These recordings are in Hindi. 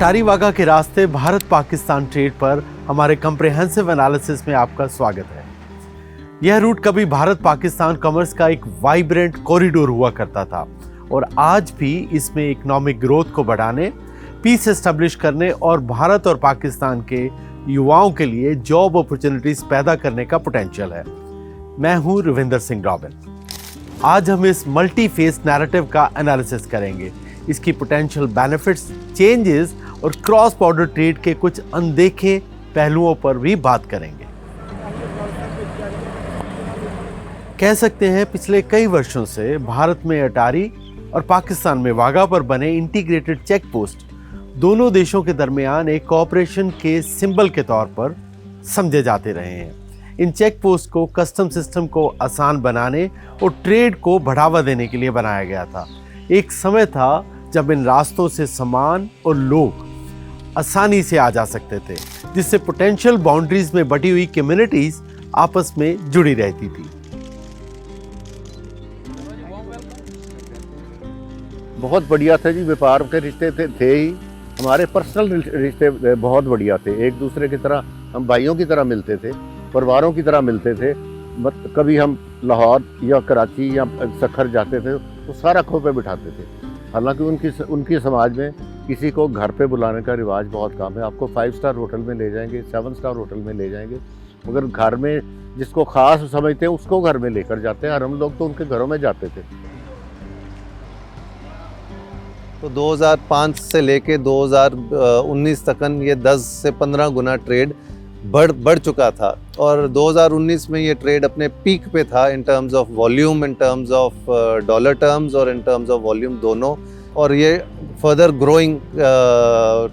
अटारी वाघा के रास्ते भारत पाकिस्तान ट्रेड पर हमारे कंप्रिहेंसिव एनालिसिस में आपका स्वागत है। यह रूट कभी भारत पाकिस्तान कॉमर्स का एक वाइब्रेंट कॉरिडोर हुआ करता था और आज भी इसमें इकोनॉमिक ग्रोथ को बढ़ाने, पीस एस्टेब्लिश करने और भारत और पाकिस्तान के युवाओं के लिए जॉब अपॉर्चुनिटीज पैदा करने का पोटेंशियल है। मैं हूं रविंदर सिंह रॉबिन। आज हम इस मल्टी फेस नैरेटिव का एनालिसिस करेंगे, इसकी पोटेंशियल बेनिफिट्स, चेंजेस और क्रॉस बॉर्डर ट्रेड के कुछ अनदेखे पहलुओं पर भी बात करेंगे। कह सकते हैं पिछले कई वर्षों से भारत में अटारी और पाकिस्तान में वाघा पर बने इंटीग्रेटेड चेक पोस्ट दोनों देशों के दरमियान एक कोऑपरेशन के सिंबल के तौर पर समझे जाते रहे हैं। इन चेक पोस्ट को कस्टम सिस्टम को आसान बनाने और ट्रेड को बढ़ावा देने के लिए बनाया गया था। एक समय था जब इन रास्तों से सामान और लोग आसानी से आ जा सकते थे, जिससे पोटेंशियल बाउंड्रीज में बटी हुई कम्युनिटीज आपस में जुड़ी रहती थी। बहुत बढ़िया थे जी, व्यापार के रिश्ते थे ही, हमारे पर्सनल रिश्ते बहुत बढ़िया थे। एक दूसरे की तरह हम भाइयों की तरह मिलते थे, परिवारों की तरह मिलते थे। कभी हम लाहौर या कराची या सखर जाते थे तो सारा खो पे बिठाते थे। हालांकि उनकी समाज में किसी को घर पे बुलाने का रिवाज बहुत कम है। आपको 5 स्टार होटल में ले जाएंगे, 7 स्टार होटल में ले जाएंगे, मगर घर में जिसको खास समझते हैं उसको घर में लेकर जाते हैं, और हम लोग तो उनके घरों में जाते थे। तो 2005 से लेके 2019 तक ये 10 से 15 गुना ट्रेड बढ़ चुका था, और 2019 में ये ट्रेड अपने पीक पे था in terms of volume, in terms of dollar terms और इन टर्म्स ऑफ वॉल्यूम दोनों, और ये फर्दर ग्रोइंग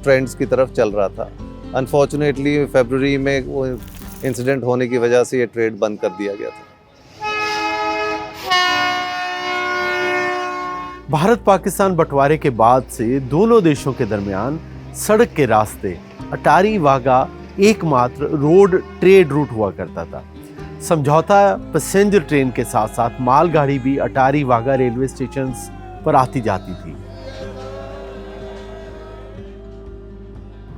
ट्रेंड्स की तरफ चल रहा था। अनफॉर्चुनेटली फरवरी में वो इंसिडेंट होने की वजह से ये ट्रेड बंद कर दिया गया था। भारत पाकिस्तान बंटवारे के बाद से दोनों देशों के दरमियान सड़क के रास्ते अटारी वाघा एकमात्र रोड ट्रेड रूट हुआ करता था। समझौता पैसेंजर ट्रेन के साथ साथ मालगाड़ी भी अटारी वाघा रेलवे स्टेशन पर आती जाती थी।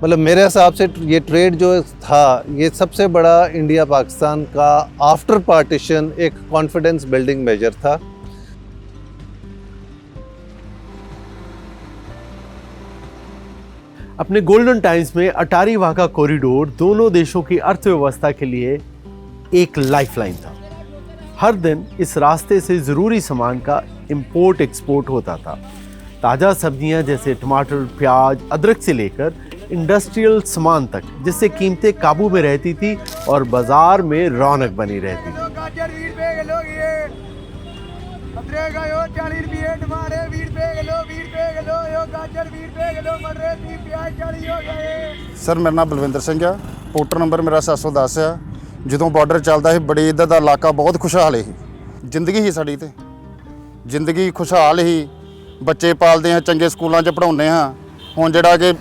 मतलब मेरे हिसाब से ये ट्रेड जो था, ये सबसे बड़ा इंडिया पाकिस्तान का आफ्टर पार्टीशन एक कॉन्फिडेंस बिल्डिंग मेजर था। अपने गोल्डन टाइम्स में अटारी वाघा कॉरिडोर दोनों देशों की अर्थव्यवस्था के लिए एक लाइफलाइन था। हर दिन इस रास्ते से जरूरी सामान का इंपोर्ट एक्सपोर्ट होता था। ताज़ा सब्जियां जैसे टमाटर, प्याज, अदरक से लेकर इंडस्ट्रियल सामान तक, जिससे कीमतें काबू में रहती थी और बाजार में रौनक बनी रहती थी। सर मेरा नाम बलविंदर सिंह है, पोर्टर नंबर मेरा 710 है। ਜਦੋਂ ਬਾਰਡਰ ਚੱਲਦਾ ਸੀ ਬੜੀ ਇੱਧਰ ਦਾ ਇਲਾਕਾ ਬਹੁਤ ਖੁਸ਼ਹਾਲ ਸੀ। ਜ਼ਿੰਦਗੀ ਹੀ ਸਾਡੀ ਤੇ ਜ਼ਿੰਦਗੀ ਖੁਸ਼ਹਾਲ ਹੀ, ਬੱਚੇ ਪਾਲਦੇ ਹਾਂ, ਚੰਗੇ ਸਕੂਲਾਂ 'ਚ ਪੜਾਉਂਦੇ ਹਾਂ। ਹੁਣ ਜਿਹੜਾ ਕਿ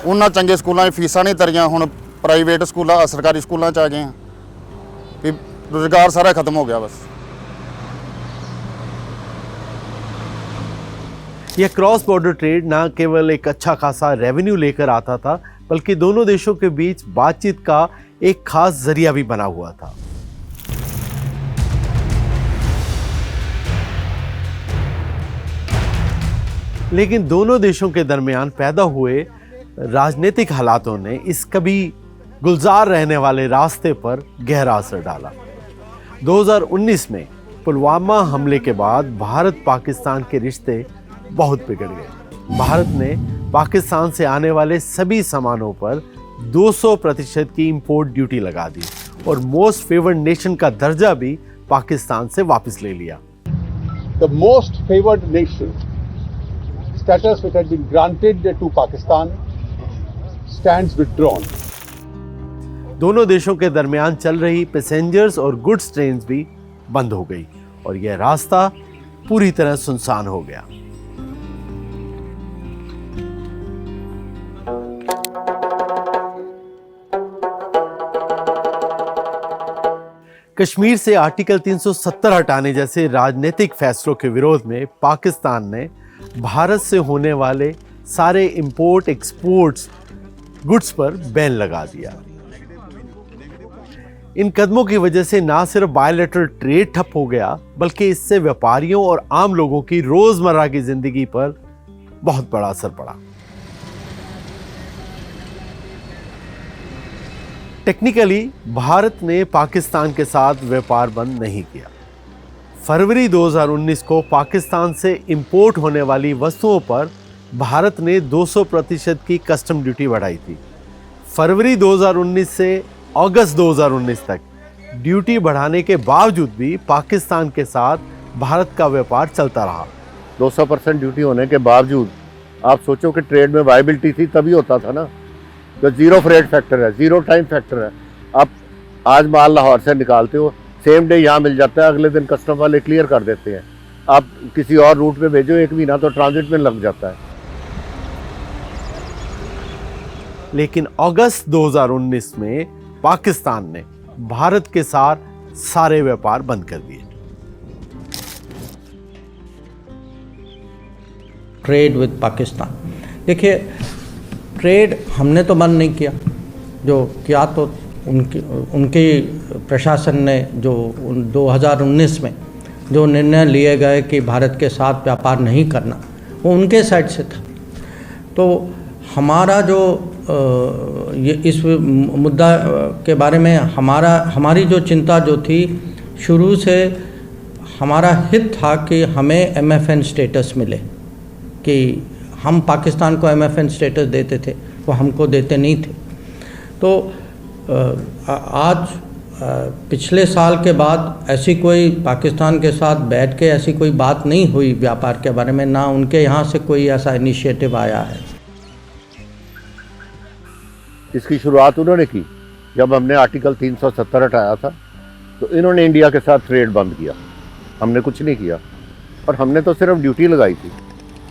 ਉਹਨਾਂ ਚੰਗੇ ਸਕੂਲਾਂ 'ਚ ਫੀਸਾਂ ਨਹੀਂ ਤਰੀਆਂ, ਹੁਣ ਪ੍ਰਾਈਵੇਟ ਸਕੂਲਾਂ ਸਰਕਾਰੀ ਸਕੂਲਾਂ 'ਚ ਆ ਗਏ ਹਾਂ ਵੀ ਰੁਜ਼ਗਾਰ ਸਾਰਾ ਖਤਮ ਹੋ ਗਿਆ ਬਸ। यह क्रॉस बॉर्डर ट्रेड न केवल एक अच्छा खासा रेवेन्यू लेकर आता था, बल्कि दोनों देशों के बीच बातचीत का एक खास जरिया भी बना हुआ था। लेकिन दोनों देशों के दरमियान पैदा हुए राजनीतिक हालातों ने इस कभी गुलजार रहने वाले रास्ते पर गहरा असर डाला। 2019 में पुलवामा हमले के बाद भारत पाकिस्तान के रिश्ते बहुत बिगड़ गए। भारत ने पाकिस्तान से आने वाले सभी सामानों पर 200% की इंपोर्ट ड्यूटी लगा दी और मोस्ट फेवर्ड नेशन का दर्जा भी पाकिस्तान से वापस ले लिया। The most favored nation status which had been granted to Pakistan stands withdrawn. दोनों देशों के दरमियान चल रही पैसेंजर्स और गुड्स ट्रेन्स भी बंद हो गई और यह रास्ता पूरी तरह सुनसान हो गया। कश्मीर से आर्टिकल 370 हटाने जैसे राजनीतिक फैसलों के विरोध में पाकिस्तान ने भारत से होने वाले सारे इंपोर्ट एक्सपोर्ट्स गुड्स पर बैन लगा दिया। इन कदमों की वजह से ना सिर्फ बायलैटरल ट्रेड ठप हो गया, बल्कि इससे व्यापारियों और आम लोगों की रोजमर्रा की जिंदगी पर बहुत बड़ा असर पड़ा। टेक्निकली भारत ने पाकिस्तान के साथ व्यापार बंद नहीं किया। फरवरी 2019 को पाकिस्तान से इंपोर्ट होने वाली वस्तुओं पर भारत ने 200% की कस्टम ड्यूटी बढ़ाई थी। फरवरी 2019 से अगस्त 2019 तक ड्यूटी बढ़ाने के बावजूद भी पाकिस्तान के साथ भारत का व्यापार चलता रहा। 200% ड्यूटी होने के बावजूद आप सोचो कि ट्रेड में वायबिलिटी थी तभी होता था ना। तो जीरो फ्रेट फैक्टर है, जीरो टाइम फैक्टर है। आप आज माल लाहौर से निकालते हो, सेम डे यहाँ मिल जाता है, अगले दिन कस्टम वाले क्लियर कर देते हैं। आप किसी और रूट पे भेजो, 1 महीना तो ट्रांजिट में लग जाता है। लेकिन अगस्त 2019 में पाकिस्तान ने भारत के साथ सारे व्यापार बंद कर दिए। ट्रेड विद पाकिस्तान, देखिए ट्रेड हमने तो बंद नहीं किया, जो किया तो उनके प्रशासन ने जो 2019 में जो निर्णय लिए गए कि भारत के साथ व्यापार नहीं करना, वो उनके साइड से था। तो हमारा जो ये इस मुद्दा के बारे में हमारी जो चिंता जो थी, शुरू से हमारा हित था कि हमें MFN स्टेटस मिले, कि हम पाकिस्तान को MFN स्टेटस देते थे, वो हमको देते नहीं थे। तो आज पिछले साल के बाद ऐसी कोई पाकिस्तान के साथ बैठ के ऐसी कोई बात नहीं हुई व्यापार के बारे में, ना उनके यहाँ से कोई ऐसा इनिशिएटिव आया है। इसकी शुरुआत उन्होंने की जब हमने आर्टिकल 370 हटाया था, तो इन्होंने इंडिया के साथ ट्रेड बंद किया। हमने कुछ नहीं किया, और हमने तो सिर्फ ड्यूटी लगाई थी।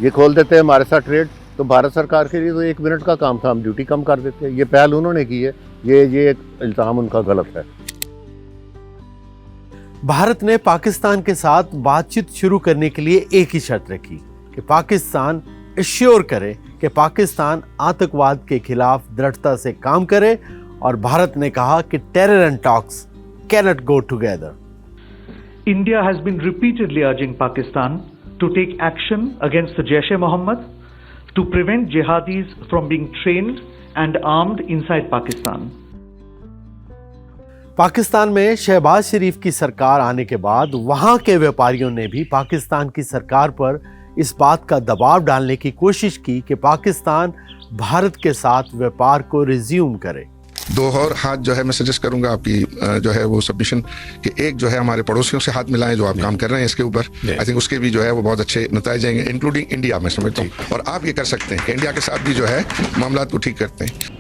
ये खोल देते हैं हमारे साथ ट्रेड, तो भारत सरकार के लिए तो 1 मिनट का काम था, हम ड्यूटी कम कर देते हैं। ये पहल उन्होंने की है, ये इल्ज़ाम उनका गलत है। भारत ने पाकिस्तान के साथ बातचीत शुरू करने के लिए एक ही शर्त रखी कि पाकिस्तान एश्योर करे कि पाकिस्तान आतंकवाद के खिलाफ दृढ़ता से काम करे, और भारत ने कहा कि terror and talks cannot go together. India has been repeatedly urging Pakistan to take action against the Jaish-e-Mohammed to prevent jihadis from being trained and armed inside Pakistan. Pakistan में शहबाज शरीफ की सरकार आने के बाद वहां के व्यापारियों ने भी पाकिस्तान की सरकार पर इस बात का दबाव डालने की कोशिश की कि पाकिस्तान भारत के साथ व्यापार को रिज्यूम करे। दो और हाथ जो है मैं सजेस्ट करूंगा आपकी जो है वो सबमिशन कि एक जो है हमारे पड़ोसियों से हाथ मिलाएं जो आप काम कर रहे हैं इसके ऊपर। आई थिंक उसके भी जो है वो बहुत अच्छे नतीजे आएंगे, इंक्लूडिंग इंडिया मैं समझता हूँ। और आप ये कर सकते हैं कि इंडिया के साथ भी जो है मामला को ठीक करते हैं।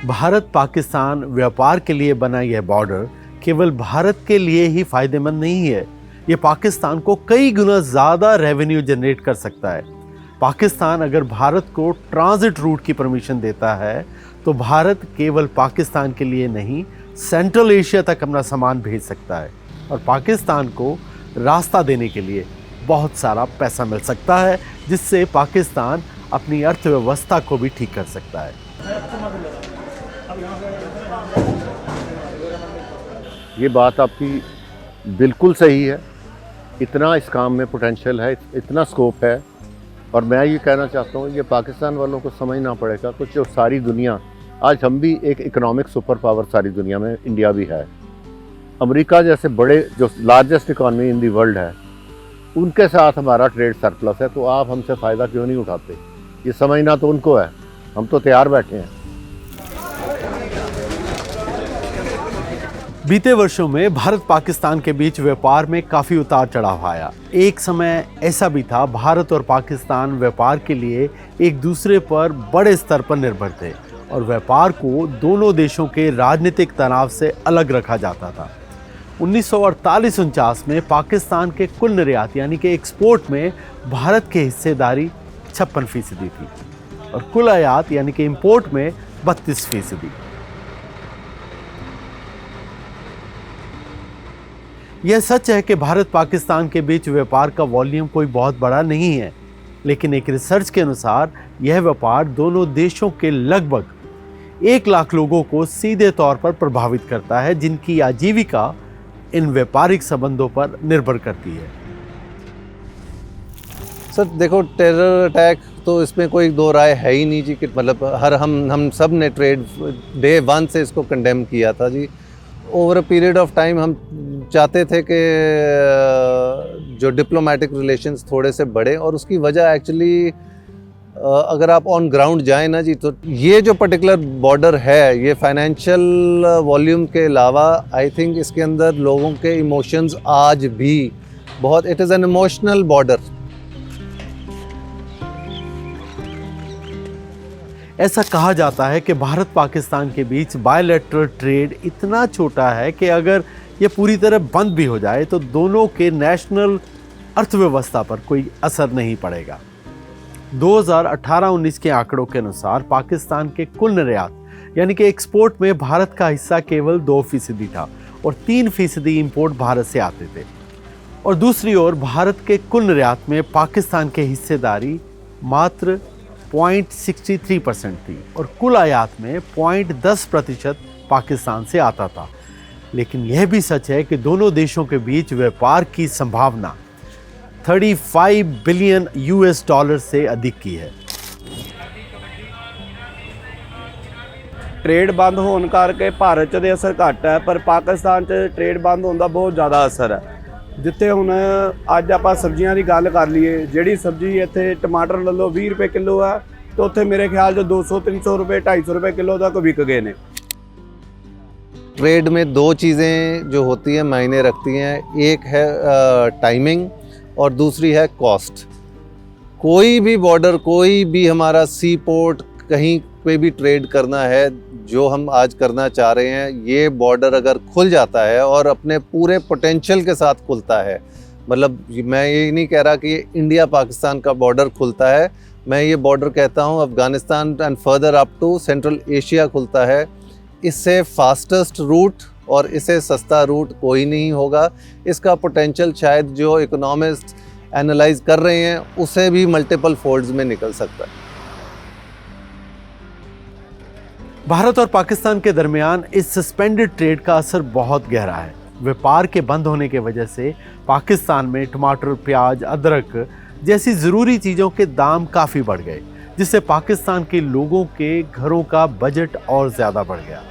भारत पाकिस्तान व्यापार के लिए बना यह बॉर्डर केवल भारत के लिए ही फायदेमंद नहीं है, ये पाकिस्तान को कई गुना ज़्यादा रेवेन्यू जनरेट कर सकता है। पाकिस्तान अगर भारत को ट्रांजिट रूट की परमिशन देता है तो भारत केवल पाकिस्तान के लिए नहीं, सेंट्रल एशिया तक अपना सामान भेज सकता है, और पाकिस्तान को रास्ता देने के लिए बहुत सारा पैसा मिल सकता है, जिससे पाकिस्तान अपनी अर्थव्यवस्था को भी ठीक कर सकता है। ये बात आपकी बिल्कुल सही है। इतना इस काम में पोटेंशियल है, इतना स्कोप है, और मैं ये कहना चाहता हूँ ये पाकिस्तान वालों को समझना पड़ेगा कुछ। जो सारी दुनिया, आज हम भी एक इकोनॉमिक सुपर पावर सारी दुनिया में, इंडिया भी है। अमेरिका जैसे बड़े जो largest economy in the world है, उनके साथ हमारा ट्रेड सरप्लस है, तो आप हमसे फ़ायदा क्यों नहीं उठाते? ये समझना तो उनको है, हम तो तैयार बैठे हैं। बीते वर्षों में भारत पाकिस्तान के बीच व्यापार में काफ़ी उतार चढ़ाव आया। एक समय ऐसा भी था भारत और पाकिस्तान व्यापार के लिए एक दूसरे पर बड़े स्तर पर निर्भर थे, और व्यापार को दोनों देशों के राजनीतिक तनाव से अलग रखा जाता था। 1948-49 में पाकिस्तान के कुल निर्यात यानी कि एक्सपोर्ट में भारत की हिस्सेदारी 56% थी, और कुल आयात यानी कि इंपोर्ट में 32%। यह सच है कि भारत पाकिस्तान के बीच व्यापार का वॉल्यूम कोई बहुत बड़ा नहीं है, लेकिन एक रिसर्च के अनुसार यह व्यापार दोनों देशों के लगभग 1 लाख लोगों को सीधे तौर पर प्रभावित करता है, जिनकी आजीविका इन व्यापारिक संबंधों पर निर्भर करती है। सर देखो, टेरर अटैक तो इसमें कोई दो राय है ही नहीं जी कि मतलब हम सब ने ट्रेड डे 1 से इसको कंडेम किया था जी। Over a period of time हम चाहते थे कि जो डिप्लोमेटिक रिलेशंस थोड़े से बढ़े, और उसकी वजह एक्चुअली अगर आप ऑन ग्राउंड जाएं ना जी, तो ये जो पर्टिकुलर बॉर्डर है, ये फाइनेंशियल वॉल्यूम के अलावा आई थिंक इसके अंदर लोगों के इमोशंस आज भी बहुत, it is an emotional border. ऐसा कहा जाता है कि भारत पाकिस्तान के बीच बायलैटरल ट्रेड इतना छोटा है कि अगर ये पूरी तरह बंद भी हो जाए तो दोनों के नेशनल अर्थव्यवस्था पर कोई असर नहीं पड़ेगा। 2018-19 के आंकड़ों के अनुसार पाकिस्तान के कुल निर्यात यानी कि एक्सपोर्ट में भारत का हिस्सा केवल 2% था और 3% इंपोर्ट भारत से आते थे। और दूसरी ओर भारत के कुल निर्यात में पाकिस्तान की हिस्सेदारी मात्र 0.63% थी और कुल आयात में 0.10% पाकिस्तान से आता था। लेकिन यह भी सच है कि दोनों देशों के बीच व्यापार की संभावना 35 बिलियन US$ से अधिक की है। ट्रेड बंद होने करके भारत 'ਚ असर घट है, पर पाकिस्तान 'ਚ ट्रेड बंद होने का बहुत ज़्यादा असर है। जिथे हुण अज आप सब्जियां की गल कर लीए, जिहड़ी सब्जी इत्थे टमाटर ले लो 20 रुपए किलो है, तो उत्थे मेरे ख्याल 200-300 रुपए 250 रुपए किलो तक बिक गए ने। ट्रेड में दो चीज़ें जो होती हैं मायने रखती हैं, एक है टाइमिंग और दूसरी है कॉस्ट। कोई भी बॉर्डर, कोई भी हमारा सी पोर्ट, कहीं पे भी ट्रेड करना है जो हम आज करना चाह रहे हैं, ये बॉर्डर अगर खुल जाता है और अपने पूरे पोटेंशियल के साथ खुलता है, मतलब मैं ये नहीं कह रहा कि ये इंडिया पाकिस्तान का बॉर्डर खुलता है, मैं ये बॉर्डर कहता हूँ Afghanistan and further up to central Asia खुलता है। इससे फास्टेस्ट रूट और इससे सस्ता रूट कोई नहीं होगा। इसका पोटेंशियल शायद जो इकोनॉमिस्ट एनालाइज कर रहे हैं उसे भी मल्टीपल फोल्ड्स में निकल सकता है। भारत और पाकिस्तान के दरमियान इस सस्पेंडेड ट्रेड का असर बहुत गहरा है। व्यापार के बंद होने की वजह से पाकिस्तान में टमाटर, प्याज, अदरक जैसी ज़रूरी चीज़ों के दाम काफ़ी बढ़ गए, जिससे पाकिस्तान के लोगों के घरों का बजट और ज़्यादा बढ़ गया।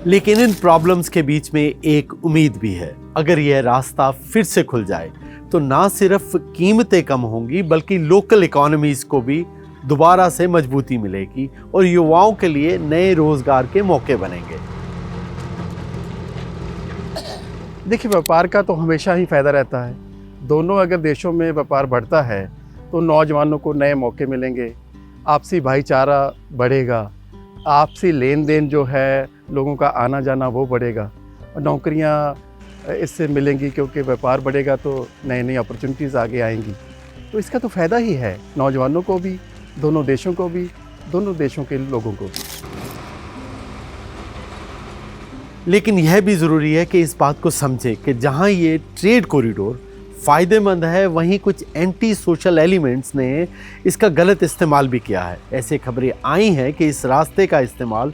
लेकिन इन प्रॉब्लम्स के बीच में एक उम्मीद भी है। अगर यह रास्ता फिर से खुल जाए तो ना सिर्फ कीमतें कम होंगी बल्कि लोकल इकोनॉमीज़ को भी दोबारा से मजबूती मिलेगी और युवाओं के लिए नए रोजगार के मौके बनेंगे। देखिए, व्यापार का तो हमेशा ही फ़ायदा रहता है। दोनों अगर देशों में व्यापार बढ़ता है तो नौजवानों को नए मौके मिलेंगे, आपसी भाईचारा बढ़ेगा, आपसी लेन देन जो है, लोगों का आना जाना वो बढ़ेगा और नौकरियां इससे मिलेंगी, क्योंकि व्यापार बढ़ेगा तो नई नई अपॉर्चुनिटीज़ आगे आएंगी। तो इसका तो फ़ायदा ही है नौजवानों को भी, दोनों देशों को भी, दोनों देशों के लोगों को भी। लेकिन यह भी ज़रूरी है कि इस बात को समझें कि जहां ये ट्रेड कॉरिडोर फ़ायदेमंद है, वहीं कुछ एंटी सोशल एलिमेंट्स ने इसका गलत इस्तेमाल भी किया है। ऐसे खबरें आई हैं कि इस रास्ते का इस्तेमाल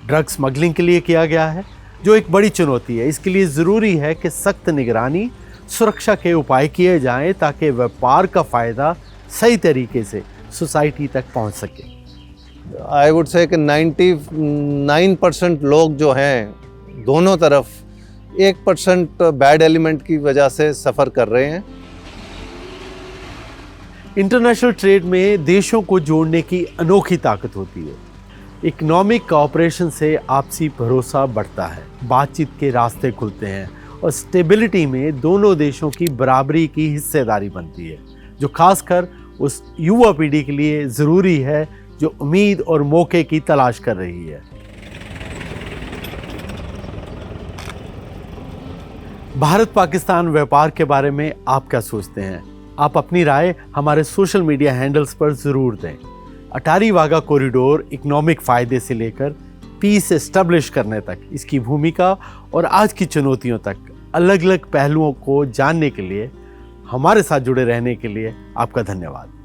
ड्रग स्मगलिंग के लिए किया गया है, जो एक बड़ी चुनौती है। इसके लिए ज़रूरी है कि सख्त निगरानी, सुरक्षा के उपाय किए जाएं ताकि व्यापार का फ़ायदा सही तरीके से सोसाइटी तक पहुंच सके। आई वुड से कि 99% लोग जो हैं दोनों तरफ 1% बैड एलिमेंट की वजह से सफ़र कर रहे हैं। इंटरनेशनल ट्रेड में देशों को जोड़ने की अनोखी ताकत होती है। इकोनॉमिक कोऑपरेशन से आपसी भरोसा बढ़ता है, बातचीत के रास्ते खुलते हैं और स्टेबिलिटी में दोनों देशों की बराबरी की हिस्सेदारी बनती है, जो खासकर उस युवा पीढ़ी के लिए ज़रूरी है जो उम्मीद और मौके की तलाश कर रही है। भारत पाकिस्तान व्यापार के बारे में आप क्या सोचते हैं? आप अपनी राय हमारे सोशल मीडिया हैंडल्स पर ज़रूर दें। अटारी वाघा कॉरिडोर इकोनॉमिक फ़ायदे से लेकर पीस एस्टेब्लिश करने तक, इसकी भूमिका और आज की चुनौतियों तक अलग अलग पहलुओं को जानने के लिए हमारे साथ जुड़े रहने के लिए आपका धन्यवाद।